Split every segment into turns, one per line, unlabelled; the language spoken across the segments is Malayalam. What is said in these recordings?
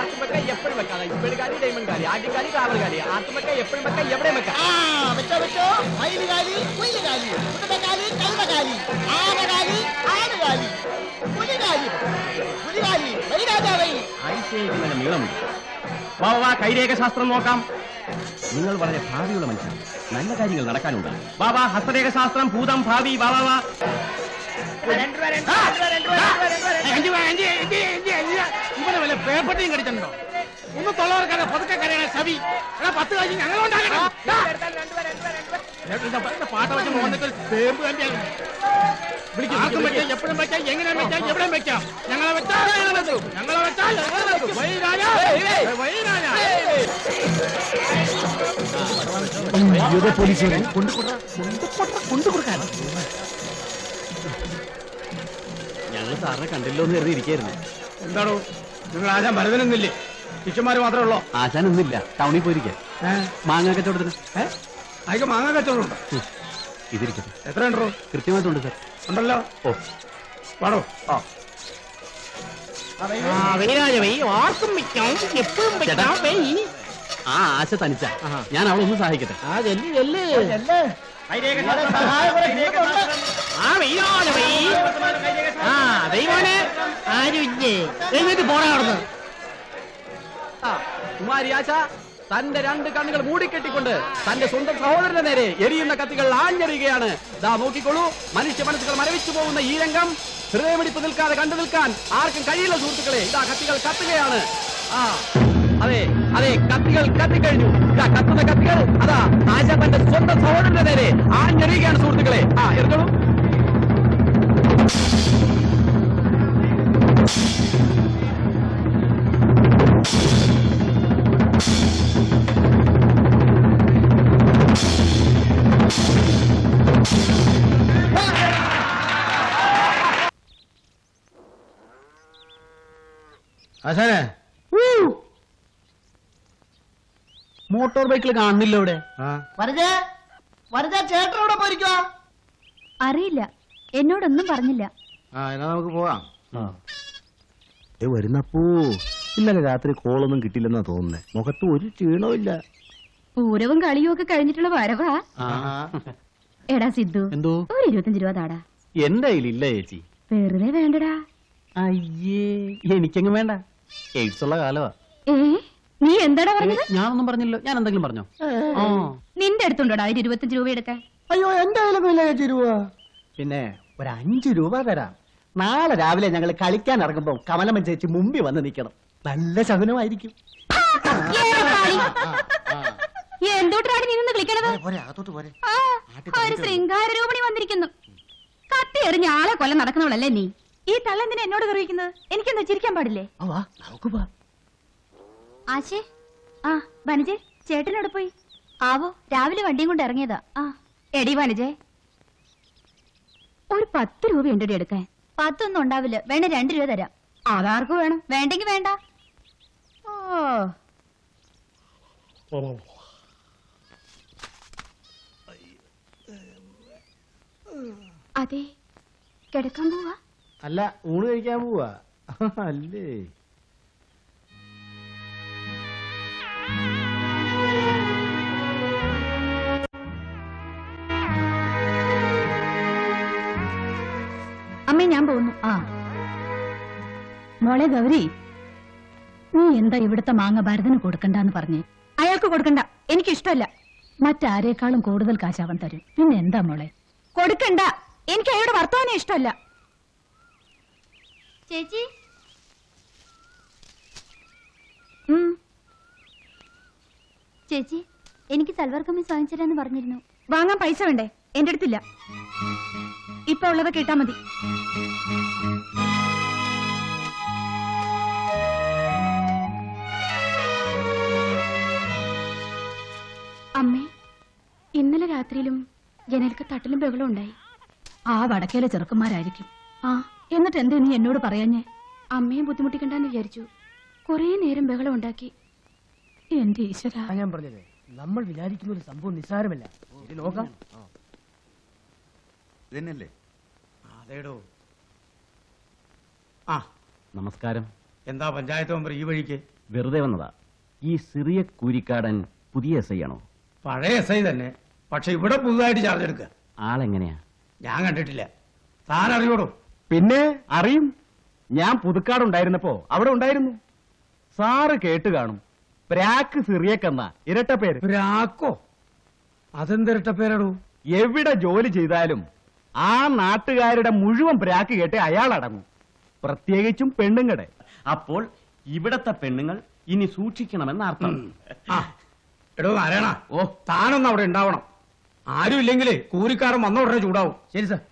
ആട്ടുമക്ക എപ്പോഴും വെക്കാം. ഇപ്പഴുകാലി ഡയമണ്ട്കാലി ആദ്യകാലി കാവൽകാലി ആട്ടുമക്ക എപ്പോഴും വെക്കാം എവിടെയും വെക്കാം.
വെച്ചോ വെച്ചോ. മയിലുകാലി പുല്ലുകാലി കുട്ടക്കാലി കൽവകാലി ആനകാലി ആടുകാലി പുലികാലി പുലികാലി വൈരാജാവൈ.
ആയിരത്തേക്ക് നല്ല നീളമുണ്ട്. വാ വാ കൈരേഖശാസ്ത്രം നോക്കാം. നിങ്ങൾ വളരെ ഭാവിയുള്ള മനുഷ്യൻ. നല്ല കാര്യങ്ങൾ നടക്കാനുണ്ട്. വാ വാ ഹസ്തരേഖശാസ്ത്രം ഭൂതം ഭാവി വാ വാ വാ.
ഇവനെ വല്ല പേപ്പട്ടിയും കടിച്ചിട്ടുണ്ടോ? ഒന്ന് തൊള്ളവർക്കാരെ പതുക്കെ കരയണ സവി 10 കഴിഞ്ഞ് ഞങ്ങളുണ്ടാകണം. പാട്ട വെച്ച് മോന്നൊക്കെ തേമ്പ് തന്നെയാകും. ആർക്കും വെക്കാം എപ്പോഴും വെക്കാം എങ്ങനെ വെക്കാം എവിടെയും വെക്കാം. ഞങ്ങളെ വെച്ചാൽ ഞങ്ങളെ വെച്ചാൽ
ഞങ്ങൾ സാറിനെ കണ്ടില്ലോ എന്ന് കരുതി ഇരിക്കായിരുന്നു.
എന്താണോ നിങ്ങൾ ആശാൻ ഭരതനൊന്നില്ലേ? ശിഷ്യന്മാര് മാത്രമേ ഉള്ളോ?
ആശാനൊന്നുമില്ല, ടൗണിൽ പോയിരിക്കാം. മാങ്ങ കച്ചവടത്തിന്.
അതിക്ക് മാങ്ങ കച്ചവടമുണ്ടോ?
ഇതിരിക്കട്ടെ.
എത്ര ഉണ്ടോ?
കൃത്യമായിട്ടുണ്ട് സാർ.
ഉണ്ടല്ലോ.
ഓ
പാടോ.
ആ ആശ തനിച്ച ഞാൻ അവളെ ഒന്ന് സഹായിക്കട്ടെ. കുമാരി ആശ തന്റെ 2 കണ്ണുകൾ മൂടിക്കെട്ടിക്കൊണ്ട് തന്റെ സ്വന്തം സഹോദരന്റെ നേരെ എരിയുന്ന കത്തികൾ ആഞ്ഞെറിയുകയാണ്. ദാ നോക്കിക്കോളൂ, മനുഷ്യ മനസ്സുകൾ മരവിച്ചു പോകുന്ന ഈ രംഗം ഹൃദയമിടിപ്പ് നിൽക്കാതെ കണ്ടു നിൽക്കാൻ ആർക്കും കഴിയില്ല സുഹൃത്തുക്കളെ. ഇതാ കത്തികൾ കത്തുകയാണ്. അതെ അതെ, കത്തികൾ കത്തിക്കഴിഞ്ഞു. ഇതാ കത്തുന്ന കത്തികൾ അതാ ആശ തന്റെ സ്വന്തം സഹോദരന്റെ നേരെ ആഞ്ഞെറിയുകയാണ് സുഹൃത്തുക്കളെ. എറിഞ്ഞോളൂ.
ആശാനെ
മോട്ടോർ ബൈക്കിൽ കാണുന്നില്ല ഇവിടെ.
ചേട്ടനോടെ പോയിരിക്കോ?
അറിയില്ല, എന്നോടൊന്നും പറഞ്ഞില്ല.
എന്നാ നമുക്ക് പോവാം.
വരുന്നപ്പോ ഇന്നലെ രാത്രി കോളൊന്നും കിട്ടില്ലെന്നാ തോന്നുന്നേ. മുഖത്ത് ഒരു ക്ഷീണവും ഇല്ല.
പൂരവും കളിയും ഒക്കെ കഴിഞ്ഞിട്ടുള്ള വരവാ. എടാ സിദ്ധു,
എന്തോ
ഒരു 25 രൂപ താടാ.
എന്റെ കയ്യിലില്ല ചേച്ചി.
വെറുതെ വേണ്ടടാ.
അയ്യേ, എനിക്കെങ്ങും വേണ്ട. എയ്ഡ്സ് ഉള്ള കാലവാ.
നീ എന്താടാ പറഞ്ഞത്?
ഞാനൊന്നും പറഞ്ഞില്ലോ. ഞാൻ എന്തെങ്കിലും പറഞ്ഞോ?
നിന്റെ അടുത്തുണ്ടോടാ 25 രൂപ എടുക്കാൻ?
അയ്യോ എന്റെ കയ്യിലൊന്നുമില്ല ചേച്ചി രൂപ.
പിന്നെ ഒരു 5 രൂപ തരാം. നാളെ രാവിലെ ഞങ്ങൾ കളിക്കാൻ ഇറങ്ങുമ്പോ കമലമ്മൻ ചേച്ചി മുമ്പിൽ വന്ന് നിൽക്കണം. നല്ല ശകുനമായിരിക്കും.
എന്തോട്ടാണ് നീ നിന്ന് കളിക്കണത്? ഒരു ശൃംഗാര രൂപണി വന്നിരിക്കുന്നു. കത്തി എറിഞ്ഞ ആളെ കൊല്ലം നടക്കുന്നവളല്ലേ നീ? ഈ തള്ളെന്തിനാ എന്നോട് കറിയിക്കുന്നത്? എനിക്കെന്താ ചിരിക്കാൻ പാടില്ലേ? ആശേ, വനജെ ചേട്ടനോട് പോയി? ആവോ, രാവിലെ വണ്ടിയും കൊണ്ട് ഇറങ്ങിയതാ. എടി വനജെ, ഒരു 10 രൂപ ഉണ്ടടി എടുക്കാൻ. 10 ഒന്നും ഉണ്ടാവില്ല, വേണേ 2 രൂപ തരാം. അതാർക്ക് വേണം? വേണ്ടെങ്കി വേണ്ട. അതെ, കിടക്കാൻ പോവാ?
അല്ല, ഊണ് കഴിക്കാൻ പോവാ. അല്ലേ?
അമ്മേ, ഞാൻ പോകുന്നു. മോളെ ഗൗരി, നീ എന്താ ഇവിടുത്തെ മാങ്ങ ഭരതന് കൊടുക്കണ്ടെന്ന് പറഞ്ഞേ? അയാൾക്ക് കൊടുക്കണ്ട, എനിക്കിഷ്ടമല്ല. മറ്റാരേക്കാളും കൂടുതൽ കാശ് അവൻ തരും. പിന്നെ എന്താ മോളെ? കൊടുക്കണ്ട, എനിക്ക് അയാളുടെ വർത്തമാനം ഇഷ്ടമല്ല. ചേച്ചി, ചേച്ചി എനിക്ക് സൽവാർ കമ്മീസ് വാങ്ങിച്ചു തരാന്ന് പറഞ്ഞിരുന്നു. വാങ്ങാൻ പൈസ വേണ്ടേ? എന്റെ അടുത്തില്ല. ഇപ്പൊ ഉള്ളതൊക്കെ ഇട്ടാ മതി. അമ്മേ, ഇന്നലെ രാത്രിയിലും ജനൽക്ക് തട്ടിലും ബഹളം ഉണ്ടായി. ആ വടക്കേലെ ചെറുക്കന്മാരായിരിക്കും. എന്നിട്ട് എന്തേ നീ എന്നോട് പറയാഞ്ഞേ? അമ്മയെ ബുദ്ധിമുട്ടിക്കണ്ടെന്ന് വിചാരിച്ചു. കുറേ നേരം ബഹളം ഉണ്ടാക്കി. എന്റെ ഈശ്വര,
ഞാൻ പറഞ്ഞതേ, നമ്മൾ വിചാരിക്കുന്ന ഒരു സംഭവം നിസ്സാരമല്ല. ലോകം
ഇതന്നെയല്ലേ?
അതേടോ.
നമസ്കാരം.
എന്താ പഞ്ചായത്ത് മെമ്പർ ഈ വഴിക്ക്?
വെറുതെ വന്നതാ. ഈ സിറിയ കൂരിക്കാടൻ പുതിയ എസ് ഐ ആണോ?
പഴയ എസ് ഐ തന്നെ, പക്ഷെ ഇവിടെ പുതുതായിട്ട് ചാർജ് എടുക്കുക.
ആളെങ്ങനെയാ?
ഞാൻ കണ്ടിട്ടില്ല. താൻ അറിയോടോ?
പിന്നെ അറിയും. ഞാൻ പുതുക്കാടുണ്ടായിരുന്നപ്പോ അവിടെ ഉണ്ടായിരുന്നു. സാറ് കേട്ട് കാണും. പ്രാക്ക് സിറിയക്കെന്ന ഇരട്ട പേര്.
രാക്കോ? അതെന്തിരട്ട പേരാടോ?
എവിടെ ജോലി ചെയ്താലും ആ നാട്ടുകാരുടെ മുഴുവൻ പ്രാക്ക് കേട്ട് അയാൾ അടങ്ങും, പ്രത്യേകിച്ചും പെണ്ണുങ്ങളുടെ.
അപ്പോൾ ഇവിടത്തെ പെണ്ണുങ്ങൾ ഇനി സൂക്ഷിക്കണമെന്ന് അർത്ഥം.
ആ എടോ നാരായണ, താനൊന്ന് അവിടെ ഉണ്ടാവണം. ആരും ഇല്ലെങ്കിലേ കൂലിക്കാരൻ വന്ന ഉടനെ ചൂടാവും.
ശരി സാർ.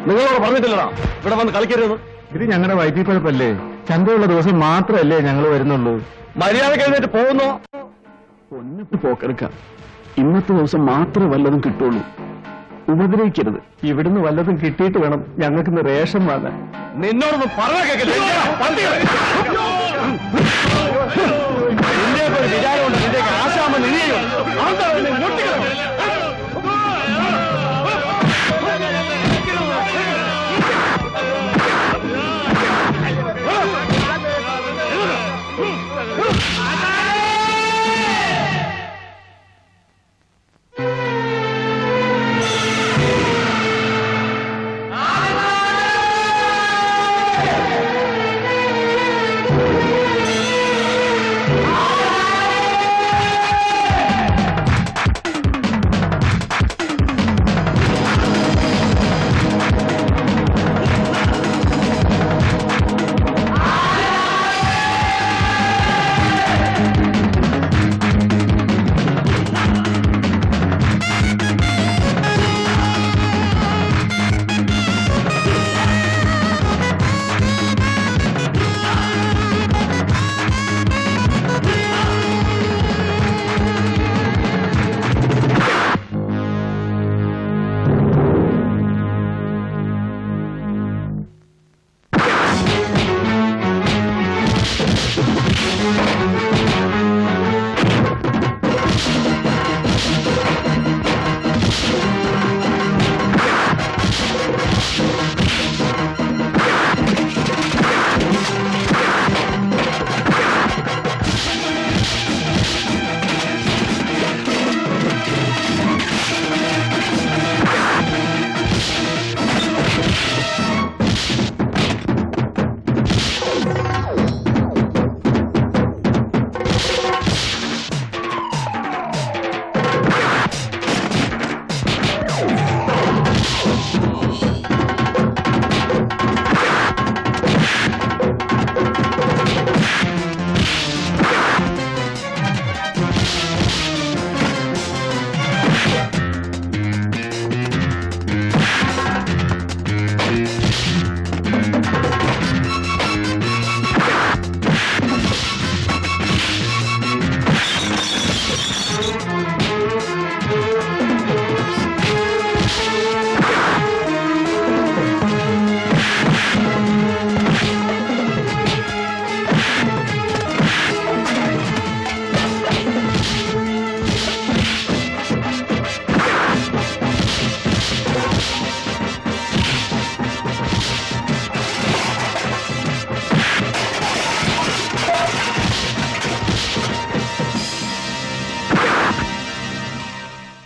നിങ്ങളോട് പറഞ്ഞിട്ടില്ലടാ ഇവിടെ വന്ന് കളിക്കരുത്. ഇത് ഞങ്ങളുടെ വയറ്റിപ്പഴപ്പല്ലേ. ചന്തയുള്ള ദിവസം മാത്രമല്ലേ ഞങ്ങൾ വരുന്നുള്ളൂ. മര്യാദ കഴിഞ്ഞിട്ട് പോകുന്നോ?
ഒന്നിട്ട് പോക്കെടുക്കാം. ഇന്നത്തെ ദിവസം മാത്രമേ വല്ലതും കിട്ടുള്ളൂ. ഉപദ്രവിക്കരുത്.
ഇവിടുന്ന് വല്ലതും കിട്ടിയിട്ട് വേണം ഞങ്ങൾക്ക് റേഷൻ വാങ്ങാൻ. നിന്നോടൊന്ന് പറഞ്ഞ കേൾക്കില്ല. നിന്റെ ഒരു വിചാരമുണ്ട്, നിന്റെ ആശാമ നിന്നെയും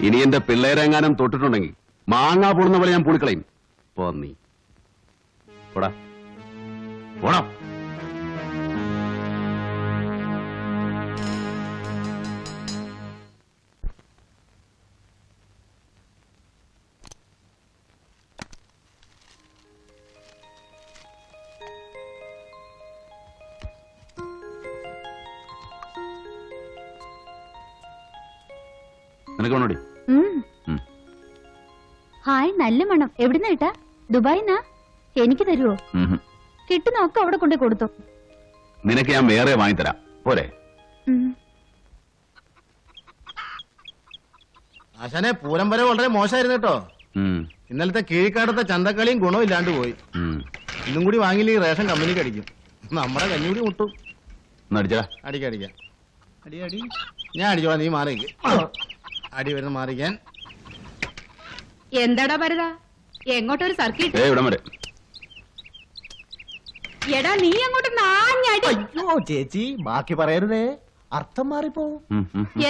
ഇനി എന്റെ പിള്ളേരെങ്ങാനും തൊട്ടിട്ടുണ്ടെങ്കിൽ മാങ്ങാ പൊടുന്ന പോലെ ഞാൻ പൂളിക്കളയും. പോന്നീ പോടാ പോടാ. നിനക്ക് വേണോടി?
ഹായ്, നല്ല മണം. എവിടുന്ന കേട്ടാ? ദുബായിന്നാ? എനിക്ക് തരുവോ? കിട്ടുന്നൊക്കെ അവിടെ കൊണ്ടേ കൊടുത്തു.
നിനക്ക് ഞാൻ വേറെ വാങ്ങിത്തരാം, പോരെ?
ആശാനെ, പൂരം വരെ വളരെ മോശമായിരുന്നു കേട്ടോ. ഇന്നലത്തെ കീഴ്ക്കാടത്തെ ചന്തക്കളിയും ഗുണമില്ലാണ്ട് പോയി. ഇന്നും കൂടി വാങ്ങിയില്ലെങ്കിൽ റേഷൻ കമ്പനിക്ക് അടിക്കും. നമ്മുടെ കഞ്ഞൂടി മുട്ടും.
അടിച്ചാ
അടിക്കാം അടിക്കാം. അടി അടി ഞാൻ അടിച്ചോളാം, നീ മാറിക്ക്. അടി വരുന്ന മാറിക്കാൻ.
എന്താടാ ഭരത, എങ്ങോട്ടൊരു സർക്കിട്ട്?
ഇവിടം വരെ.
എടാ നീ അങ്ങോട്ട് നാഞ്ഞടി.
അയ്യോ ചേച്ചി, ബാക്കി പറയരുതേ, അർത്ഥം മാറിപ്പോവും.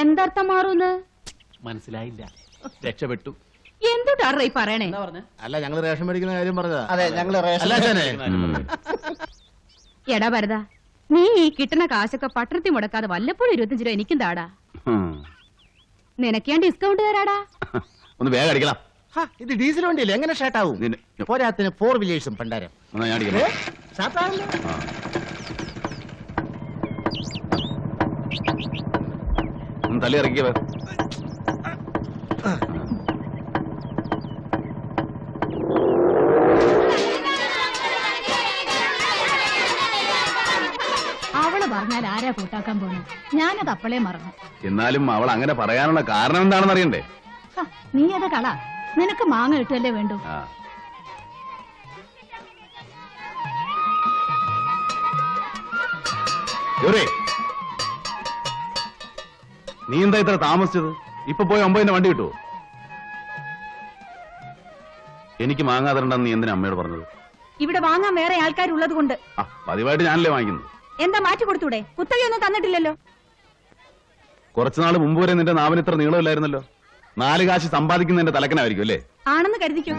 എന്തർത്ഥം മാറൂന്ന്
മനസ്സിലായില്ല. രക്ഷപ്പെട്ടു.
എന്തുട്ടാ ഈ പറയണേ?
അല്ല, ഞങ്ങള് റേഷൻ മേടിക്കുന്ന കാര്യം പറഞ്ഞതാ. അതെ, ഞങ്ങള്
എടാ ഭരത, നീ ഈ കിട്ടുന്ന കാശൊക്കെ പട്ടണത്തിൽ മുടക്കാതെ വല്ലപ്പോഴും 25 രൂപ എനിക്കും താടാ. നിനക്ക് ഞാൻ ഡിസ്കൗണ്ട് തരാടാ.
ഒന്ന് വേഗം അടിക്കണം.
ഇത് ഡീസൽ വണ്ടിയല്ലേ, എങ്ങനെ ഷാർട്ടാവും? പോരാത്തിന് 4 വീലേഴ്സും പണ്ടാരം.
ഞാൻ അടിക്കണം. ഒന്ന് തള്ളി ഇറക്കിയ
അവള് പറഞ്ഞാൽ ആരാ കൂട്ടാക്കാൻ പോണു? ഞാനത് അപ്പളേ മറന്നു.
എന്നാലും അവൾ അങ്ങനെ പറയാനുള്ള കാരണം എന്താണെന്ന് അറിയണ്ടേ?
നീ അത് കള, നിനക്ക് മാങ്ങ കിട്ടുമല്ലേ വേണ്ടു.
നീ എന്താ ഇത്ര താമസിച്ചത്? ഇപ്പൊ പോയി 9-ന്റെ വണ്ടി കിട്ടുമോ? എനിക്ക് മാങ്ങാ തരണ്ടെന്ന് നീ എന്തിനാ അമ്മയോട് പറഞ്ഞത്?
ഇവിടെ വാങ്ങാൻ വേറെ ആൾക്കാരുള്ളത് കൊണ്ട്.
പതിവായിട്ട് ഞാനല്ലേ വാങ്ങിക്കുന്നത്.
എന്താ മാറ്റി കൊടുത്തൂടെ? കുത്തകയൊന്നും തന്നിട്ടില്ലല്ലോ.
കുറച്ചുനാൾ മുമ്പ് വരെ നിന്റെ നാവിന് ഇത്ര നീളമില്ലായിരുന്നല്ലോ. 4 കാശ് സമ്പാദിക്കുന്നതിന്റെ തലക്കനായിരിക്കും അല്ലേ?
ആണെന്ന് കരുതിക്കോ.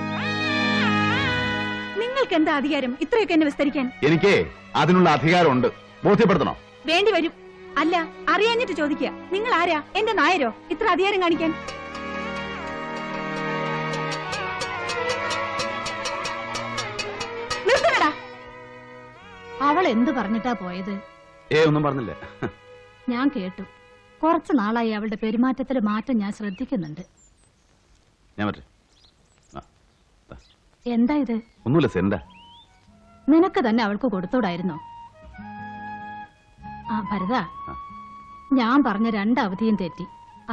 നിങ്ങൾക്ക് എന്താ അധികാരം ഇത്രയൊക്കെ എന്നെ വിസ്തരിക്കാൻ?
എനിക്ക് അതിനുള്ള അധികാരമുണ്ട്. ബോധ്യപ്പെടുത്തണോ?
വേണ്ടി വരും. അല്ല, അറിയാഞ്ഞിട്ട് ചോദിക്കുക. നിങ്ങൾ ആരാ? എന്റെ നായരോ ഇത്ര അധികാരം കാണിക്കാൻ? നിർത്തണടാ. അവൾ എന്ത് പറഞ്ഞിട്ടാ പോയത്?
ഒന്നും പറഞ്ഞില്ല.
ഞാൻ കേട്ടു. കുറച്ചു നാളായി അവളുടെ പെരുമാറ്റത്തില് മാറ്റം ഞാൻ ശ്രദ്ധിക്കുന്നുണ്ട്.
ഞാൻ പറ്റേ
എന്താ ഇത്?
ഒന്നുമില്ല സെന്റാ.
നിനക്ക് തന്നെ അവൾക്ക് കൊടുത്തോടായിരുന്നോ? ഭരത, ഞാൻ പറഞ്ഞ 2 അവധിയും തെറ്റി.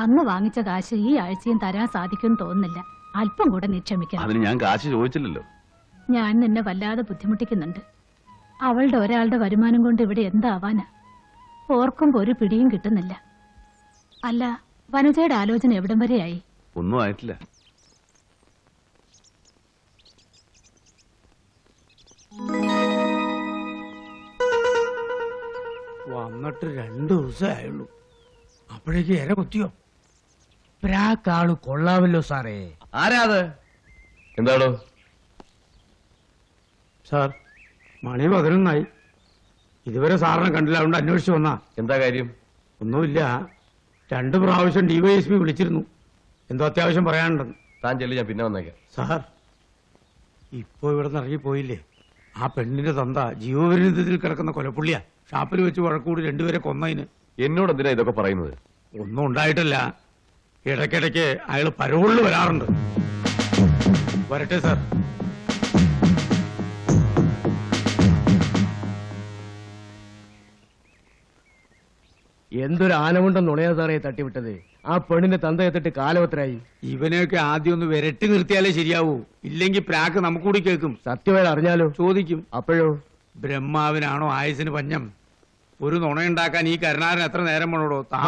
അന്ന് വാങ്ങിച്ച കാശ് ഈ ആഴ്ചയും തരാൻ സാധിക്കുമെന്ന് തോന്നുന്നില്ല. അല്പം കൂടെ നീ ക്ഷമിക്കണം.
അതിന് ഞാൻ കാശ് ചോദിച്ചില്ലല്ലോ.
ഞാൻ നിന്നെ വല്ലാതെ ബുദ്ധിമുട്ടിക്കുന്നുണ്ട്. അവളുടെ ഒരാളുടെ വരുമാനം കൊണ്ട് ഇവിടെ എന്താവാനാ? ഓർക്കുമ്പോ ഒരു പിടിയും കിട്ടുന്നില്ല. അല്ല, വനജയുടെ ആലോചന എവിടം വരെയായി?
ഒന്നും ആയിട്ടില്ല.
വന്നിട്ട് 2 ദിവസമേ ആയുള്ളൂ, അപ്പോഴേക്ക് ഇര കുത്തിയോ? പ്രാക്കാള് കൊള്ളാമല്ലോ സാറേ.
ആരാ അത്? എന്താണോ
സാർ? മണി 11 ഇതുവരെ സാറിനെ കണ്ടില്ല, അതുകൊണ്ട് അന്വേഷിച്ചു വന്നാ.
എന്താ കാര്യം?
ഒന്നുമില്ല, 2 പ്രാവശ്യം DYSP വിളിച്ചിരുന്നു, എന്തോ അത്യാവശ്യം പറയാനുണ്ടെന്ന്.
താൻ ചെല്ലു, ഞാൻ പിന്നെ വന്നേക്കാം.
സാർ, ഇപ്പൊ ഇവിടെ നിന്ന് ഇറങ്ങിപ്പോയില്ലേ ആ പെണ്ണിന്റെ തന്ത ജീവപര്യന്തത്തിൽ കിടക്കുന്ന കൊലപ്പുള്ളിയാ. ഷാപ്പിൽ വെച്ച് വഴക്കൂടി 2 പേരെ കൊന്നതിന്.
എന്നോട് എന്തിനാ ഇതൊക്കെ പറയുന്നത്?
ഒന്നും ഉണ്ടായിട്ടില്ല, ഇടയ്ക്കിടയ്ക്ക് അയാൾ പരോളിൽ വരാറുണ്ട്. വരട്ടെ സാർ.
എന്തൊരു ആനമുണ്ടെന്ന് നുണയാ സാറേ തട്ടിവിട്ടത്. ആ പെണ്ണിന്റെ തന്ത എത്തിട്ട് കാലവത്തരായി.
ഇവനെയൊക്കെ ആദ്യം ഒന്ന് വിരട്ടി നിർത്തിയാലേ ശരിയാവൂ, ഇല്ലെങ്കിൽ പ്രാക്ക് നമുക്കൂടി കേൾക്കും.
സത്യമായി അറിഞ്ഞാലോ?
ചോദിക്കും.
അപ്പോഴോ?
ബ്രഹ്മാവിനാണോ ആയുസിന് പഞ്ഞം? ഒരു നുണയുണ്ടാക്കാൻ ഈ കരുണാരൻ എത്ര നേരം വേണോടോ? താ